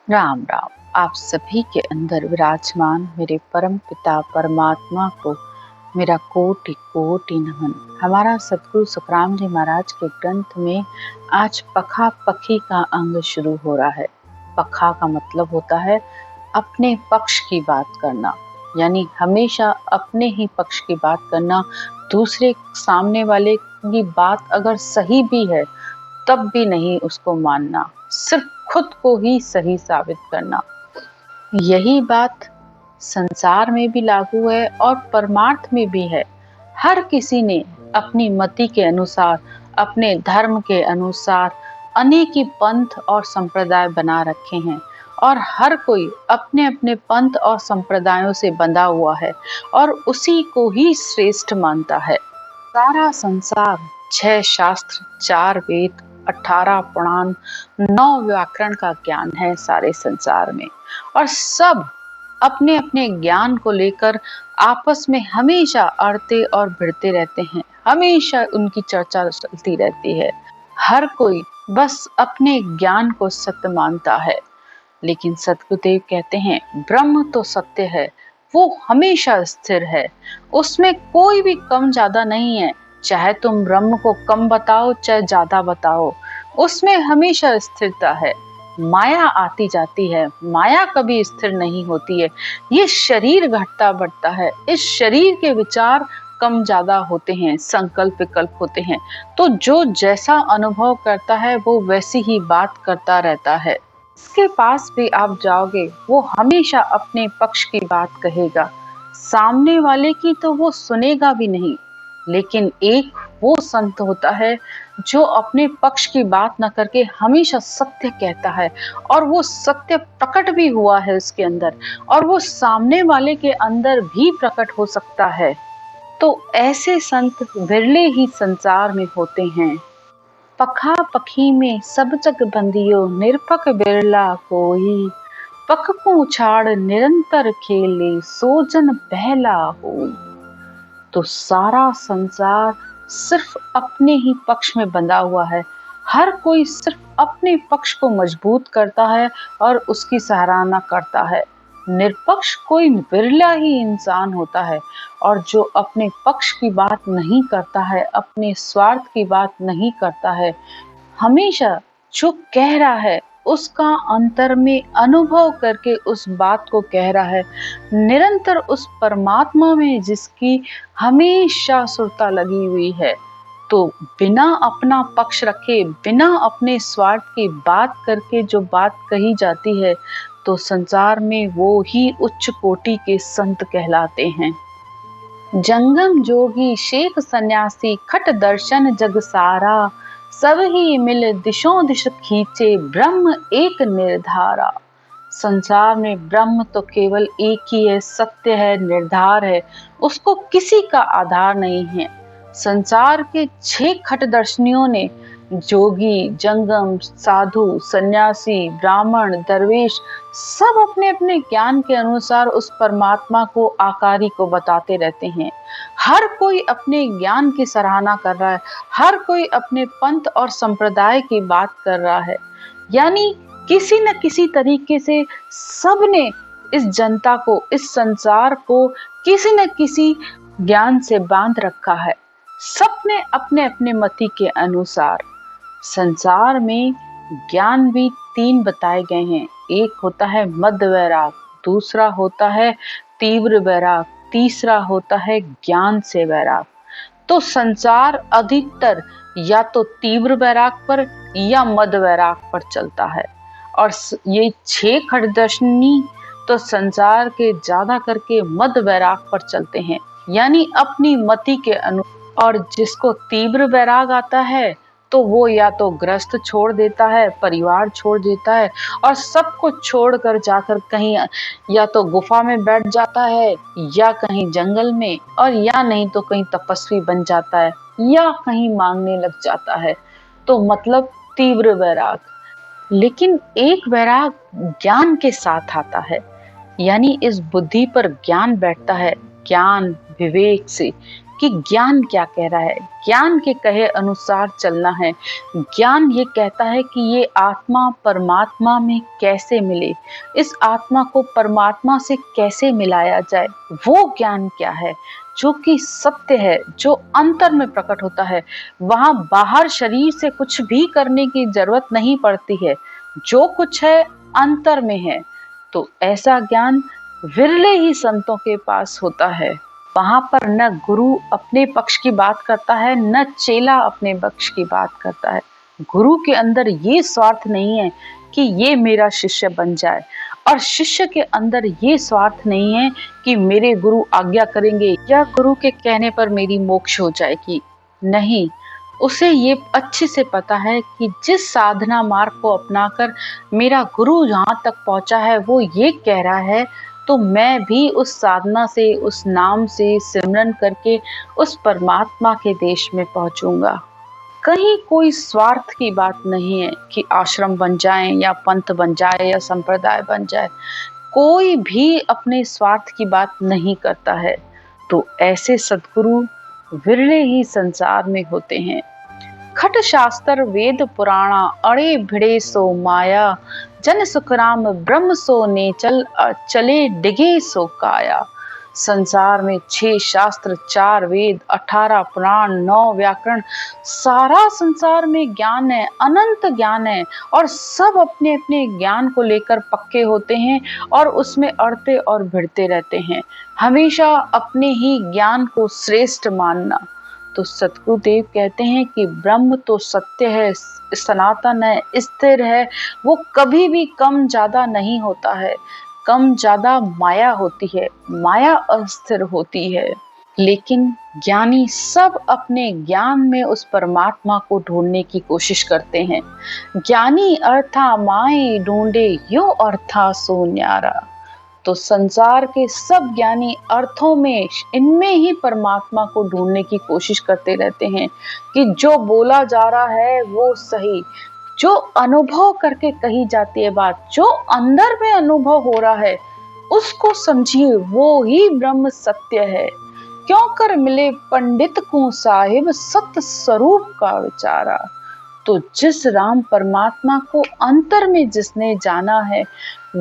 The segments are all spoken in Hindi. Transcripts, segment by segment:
राम राम। आप सभी के अंदर विराजमान मेरे परम पिता परमात्मा को मेरा कोटि कोटि नमन। हमारा सतगुरु सुखराम जी महाराज के ग्रंथ में आज पखा पखी का अंग शुरू हो रहा है। पखा का मतलब होता है अपने पक्ष की बात करना, यानी हमेशा अपने ही पक्ष की बात करना। दूसरे सामने वाले की बात अगर सही भी है तब भी नहीं उसको मानना, सिर्फ खुद को ही सही साबित करना। यही बात संसार में भी लागू है और परमार्थ में भी है। हर किसी ने अपनी मति के अनुसार, अपने धर्म के अनुसार अनेक ही पंथ और संप्रदाय बना रखे हैं और हर कोई अपने अपने पंथ और संप्रदायों से बंधा हुआ है और उसी को ही श्रेष्ठ मानता है। सारा संसार 6 शास्त्र, 4 वेद, 18 पुराण, 9 व्याकरण का ज्ञान है सारे संसार में, और सब अपने अपने ज्ञान को लेकर आपस में हमेशा अड़ते और भिड़ते रहते हैं। हमेशा उनकी चर्चा चलती रहती है। हर कोई बस अपने ज्ञान को सत्य मानता है, लेकिन सतगुरुदेव कहते हैं ब्रह्म तो सत्य है, वो हमेशा स्थिर है, उसमें कोई भी कम ज्यादा नहीं है। चाहे तुम ब्रह्म को कम बताओ चाहे ज्यादा बताओ, उसमें हमेशा स्थिरता है। माया आती जाती है, माया कभी स्थिर नहीं होती है। ये शरीर घटता बढ़ता है, इस शरीर के विचार कम ज्यादा होते हैं, संकल्प विकल्प होते हैं, तो जो जैसा अनुभव करता है वो वैसी ही बात करता रहता है। इसके पास भी आप जाओगे वो हमेशा अपने पक्ष की बात कहेगा, सामने वाले की तो वो सुनेगा भी नहीं। लेकिन एक वो संत होता है जो अपने पक्ष की बात न करके हमेशा सत्य कहता है, और वो सत्य प्रकट भी हुआ है उसके अंदर, और वो सामने वाले के अंदर भी प्रकट हो सकता है। तो ऐसे संत विरले ही संसार में होते हैं। पखा पखी में सब जग बंदियो, निरपक बिरला कोई। पख को उछाड़ निरंतर खेले, सो जन पहला होई। तो सारा संसार सिर्फ अपने ही पक्ष में बंधा हुआ है। हर कोई सिर्फ अपने पक्ष को मजबूत करता है और उसकी सराहना करता है। निष्पक्ष कोई बिरला ही इंसान होता है, और जो अपने पक्ष की बात नहीं करता है, अपने स्वार्थ की बात नहीं करता है, हमेशा जो कह रहा है उसका अंतर में अनुभव करके उस बात को कह रहा है, निरंतर उस परमात्मा में जिसकी हमेशा सुरता लगी हुई है। तो बिना अपना पक्ष रखे, बिना अपने स्वार्थ की बात करके जो बात कही जाती है, तो संसार में वो ही उच्च कोटि के संत कहलाते हैं। जंगम जोगी शेख सन्यासी, खट दर्शन जग सारा। सब ही मिल दिशों दिश खींचे, ब्रह्म एक निर्धारा। संसार में ब्रह्म तो केवल एक ही है, सत्य है, निर्धार है, उसको किसी का आधार नहीं है। संसार के 6 खटदर्शनियों ने, जोगी, जंगम, साधु, सन्यासी, ब्राह्मण, दरवेश, सब अपने अपने ज्ञान के अनुसार उस परमात्मा को, आकारी को बताते रहते हैं। हर कोई अपने ज्ञान की सराहना कर रहा है, हर कोई अपने पंथ और संप्रदाय की बात कर रहा है। यानी किसी न किसी तरीके से सबने इस जनता को, इस संसार को किसी न किसी ज्ञान से बांध रखा है। सबने अपने अपने मति के अनुसार। संसार में ज्ञान भी 3 बताए गए हैं। एक होता है मध्य वैराग, दूसरा होता है तीव्र वैराग, तीसरा होता है ज्ञान से वैराग। तो संसार अधिकतर या तो तीव्र वैराग पर या मध्य वैराग पर चलता है, और ये 6 खटदर्शनी तो संसार के ज्यादा करके मध्य वैराग पर चलते हैं, यानी अपनी मति के और जिसको तीव्र वैराग आता है तो वो या तो ग्रस्त छोड़ देता है, परिवार छोड़ देता है, और सब कुछ छोड़कर जाकर कहीं या तो गुफा में बैठ जाता है, या कहीं जंगल में, और या नहीं तो कहीं तपस्वी बन जाता है, या कहीं मांगने लग जाता है। तो मतलब तीव्र वैराग। लेकिन एक वैराग ज्ञान के साथ आता है, यानी इस बुद्धि पर ज्ञान बैठता है, ज्ञान विवेक से कि ज्ञान क्या कह रहा है। ज्ञान के कहे अनुसार चलना है। ज्ञान ये कहता है कि ये आत्मा परमात्मा में कैसे मिले, इस आत्मा को परमात्मा से कैसे मिलाया जाए। वो ज्ञान क्या है जो कि सत्य है, जो अंतर में प्रकट होता है। वहां बाहर शरीर से कुछ भी करने की जरूरत नहीं पड़ती है, जो कुछ है अंतर में है। तो ऐसा ज्ञान विरले ही संतों के पास होता है। वहां पर न गुरु अपने पक्ष की बात करता है, न चेला अपने पक्ष की बात करता है। गुरु के अंदर ये स्वार्थ नहीं है कि ये मेरा शिष्य बन जाए, और शिष्य के अंदर ये स्वार्थ नहीं है कि मेरे गुरु आज्ञा करेंगे या गुरु के कहने पर मेरी मोक्ष हो जाएगी। नहीं, उसे ये अच्छे से पता है कि जिस साधना मार्ग को अपनाकर मेरा गुरु जहाँ तक पहुँचा है वो ये कह रहा है, तो मैं भी उस साधना से, उस नाम से सिमरन करके उस परमात्मा के देश में पहुंचूंगा। कहीं कोई स्वार्थ की बात नहीं है कि आश्रम बन जाए या पंथ बन जाए या संप्रदाय बन जाए। कोई भी अपने स्वार्थ की बात नहीं करता है। तो ऐसे सद्गुरु विरले ही संसार में होते हैं। खट शास्त्र वेद पुराणा अड़े भिड़े सो माया, जन सुखराम ब्रह्म सो नेचल चले डिगे सो काया। संसार में 6 शास्त्र, 4 वेद, 18 पुराण, 9 व्याकरण, सारा संसार में ज्ञान है, अनंत ज्ञान है, और सब अपने अपने ज्ञान को लेकर पक्के होते हैं और उसमें अड़ते और भिड़ते रहते हैं, हमेशा अपने ही ज्ञान को श्रेष्ठ मानना। तो सतगुरुदेव कहते हैं कि ब्रह्म तो सत्य है, सनातन है, स्थिर है, वो कभी भी कम ज्यादा नहीं होता है। कम ज्यादा माया होती है, माया अस्थिर होती है। लेकिन ज्ञानी सब अपने ज्ञान में उस परमात्मा को ढूंढने की कोशिश करते हैं। ज्ञानी अर्थां माई ढूंढे यो अर्थां सो न्यारा। तो संसार के सब ज्ञानी अर्थों में, इनमें ही परमात्मा को ढूंढने की कोशिश करते रहते हैं कि जो बोला जा रहा है वो सही, जो अनुभव करके कही जाती है बात, जो अंदर में अनुभव हो रहा है उसको समझिए, वो ही ब्रह्म सत्य है। क्यों कर मिले पंडित को साहिब सत्य स्वरूप का विचारा। तो जिस राम परमात्मा को अंतर में जिसने जाना है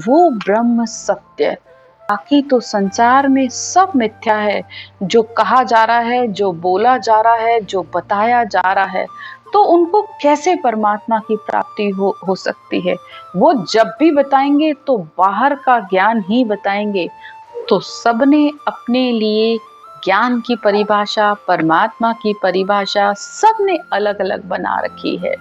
वो ब्रह्म सत्य। बाकी तो संसार में सब मिथ्या है, जो कहा जा रहा है, जो बोला जा रहा है, जो बताया जा रहा है। तो उनको कैसे परमात्मा की प्राप्ति हो सकती है। वो जब भी बताएंगे तो बाहर का ज्ञान ही बताएंगे। तो सबने अपने लिए ज्ञान की परिभाषा, परमात्मा की परिभाषा सबने अलग अलग बना रखी है।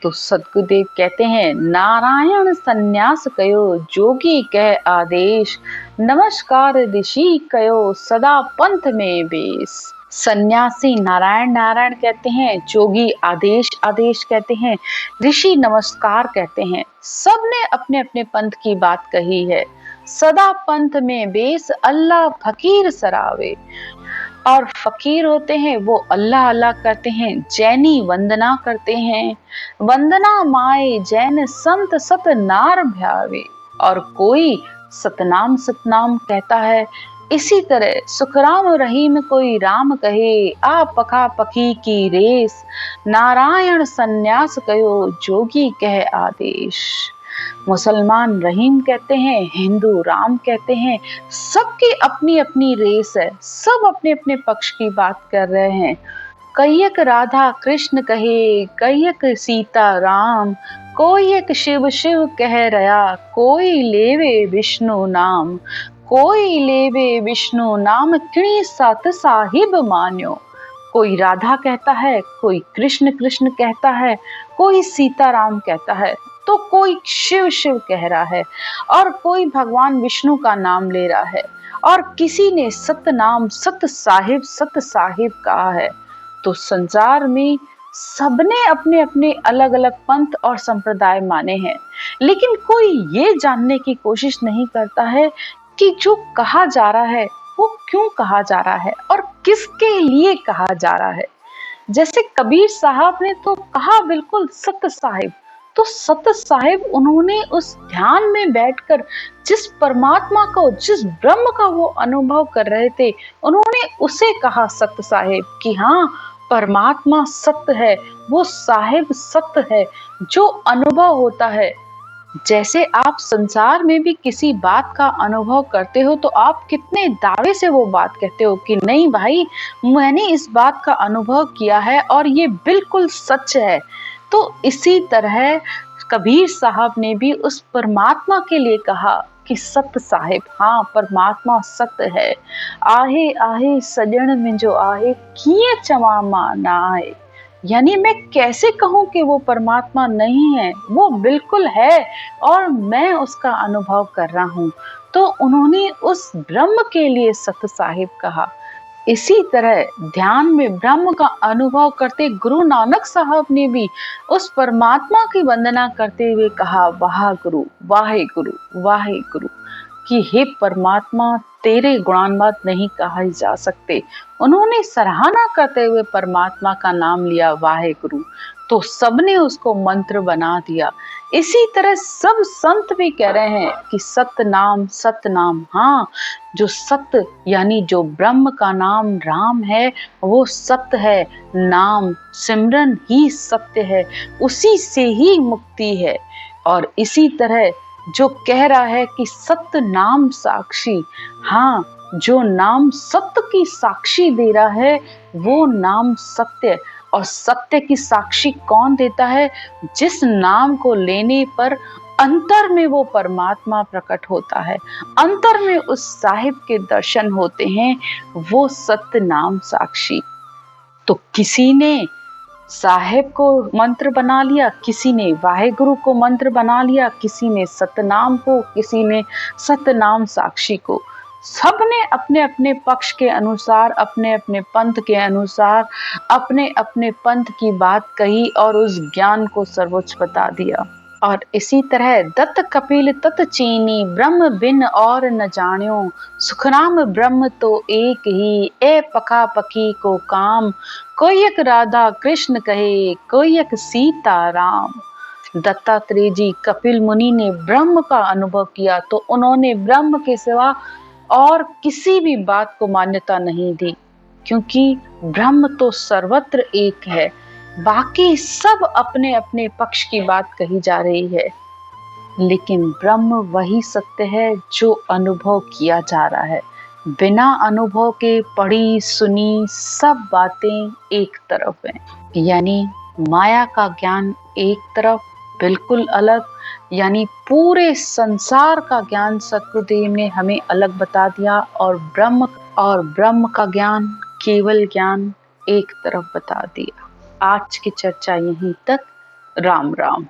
तो सद्गुरुदेव कहते हैं, नारायण सन्यास कयो जोगी कह आदेश, नमस्कार ऋषि कयो सदा पंथ में बेस। सन्यासी नारायण नारायण कहते हैं, जोगी आदेश आदेश कहते हैं, ऋषि नमस्कार कहते हैं। सबने अपने अपने पंथ की बात कही है। सदा पंथ में बेस अल्लाह फकीर सरावे। और फकीर होते हैं वो अल्लाह अल्लाह करते हैं, जैनी वंदना करते हैं। वंदना माए जैन संत सत नार भ्यावे। और कोई सतनाम सतनाम कहता है। इसी तरह सुखराम रहीम कोई राम कहे, आ पखा पखी की रेस, नारायण सन्यास कयो जोगी कह आदेश। मुसलमान रहीम कहते हैं, हिंदू राम कहते हैं, सबकी अपनी अपनी रेस है, सब अपने अपने पक्ष की बात कर रहे हैं। कईयक राधा कृष्ण कहे, कईयक सीता राम, कोई एक शिव शिव कह रहा, कोई लेवे विष्णु नाम, कोई लेवे विष्णु नाम किणी सत साहिब मान्यो। कोई राधा कहता है, कोई कृष्ण कृष्ण कहता है, कोई सीताराम कहता है, तो कोई शिव शिव कह रहा है, और कोई भगवान विष्णु का नाम ले रहा है, और किसी ने सतनाम सत साहिब कहा है। तो संसार में सबने अपने अपने अलग अलग पंथ और संप्रदाय माने हैं, लेकिन कोई ये जानने की कोशिश नहीं करता है कि जो कहा जा रहा है वो क्यों कहा जा रहा है और किसके लिए कहा जा रहा है। जैसे कबीर साहब ने तो कहा बिल्कुल सत साहिब, तो सत साहिब उन्होंने उस ध्यान में बैठकर जिस परमात्मा को, जिस ब्रह्म का वो अनुभव कर रहे थे, उन्होंने उसे कहा सत साहिब कि हाँ, परमात्मा सत्य है, वो साहिब सत्य है जो अनुभव होता है। जैसे आप संसार में भी किसी बात का अनुभव करते हो तो आप कितने दावे से वो बात कहते हो कि नहीं भाई, मैंने इस बात का अनुभव किया है और ये बिल्कुल सच है। तो इसी तरह कबीर साहब ने भी उस परमात्मा के लिए कहा कि सत्य साहिब, हाँ परमात्मा सत्य है। आहे आहे सजन में जो आहे, किए चवा मां ना आए। यानी मैं कैसे कहूं कि वो परमात्मा नहीं है, वो बिल्कुल है और मैं उसका अनुभव कर रहा हूँ। तो उन्होंने उस ब्रह्म के लिए सत साहिब कहा। इसी तरह ध्यान में ब्रह्म का अनुभव करते गुरु नानक साहब ने भी उस परमात्मा की वंदना करते हुए कहा, वाह गुरु, वाहे गुरु, वाहे गुरु, कि हे परमात्मा, तेरे गुणान्वित नहीं कहा जा सकते। उन्होंने सराहना करते हुए परमात्मा का नाम लिया, वाहे गुरु। तो सबने उसको मंत्र बना दिया। इसी तरह सब संत भी कह रहे हैं कि सत्य नाम, हाँ, जो सत्य यानी जो ब्रह्म का नाम राम है वो सत्य है। नाम सिमरन ही सत्य है, उसी से ही मुक्ति है। और इसी तरह जो कह रहा है कि सत्य नाम साक्षी, हाँ, जो नाम सत्य की साक्षी दे रहा है वो नाम सत्य। और सत्य की साक्षी कौन देता है? जिस नाम को लेने पर अंतर में वो परमात्मा प्रकट होता है, अंतर में उस साहिब के दर्शन होते हैं, वो सत्य नाम साक्षी। तो किसी ने साहेब को मंत्र बना लिया, किसी ने वाहेगुरु को मंत्र बना लिया, किसी ने सतनाम को, किसी ने सतनाम साक्षी को। सबने अपने अपने पक्ष के अनुसार, अपने अपने पंथ के अनुसार, अपने अपने पंथ की बात कही और उस ज्ञान को सर्वोच्च बता दिया। और इसी तरह दत्त कपिल तत चीनी, ब्रह्म बिन और न जान्यो, सुखनाम ब्रह्म तो एक ही, ए पका पकी को काम, कोई एक राधा कृष्ण कहे, कोई एक सीता राम। दत्तात्रेय जी, कपिल मुनि ने ब्रह्म का अनुभव किया तो उन्होंने ब्रह्म के सिवा और किसी भी बात को मान्यता नहीं दी, क्योंकि ब्रह्म तो सर्वत्र एक है, बाकी सब अपने अपने पक्ष की बात कही जा रही है, लेकिन ब्रह्म वही सत्य है जो अनुभव किया जा रहा है। बिना अनुभव के पढ़ी सुनी सब बातें एक तरफ हैं। यानी माया का ज्ञान एक तरफ, बिल्कुल अलग, यानी पूरे संसार का ज्ञान सतगुरुदेव ने हमें अलग बता दिया, और ब्रह्म का ज्ञान, केवल ज्ञान एक तरफ बता दिया। आज की चर्चा यहीं तक। राम राम।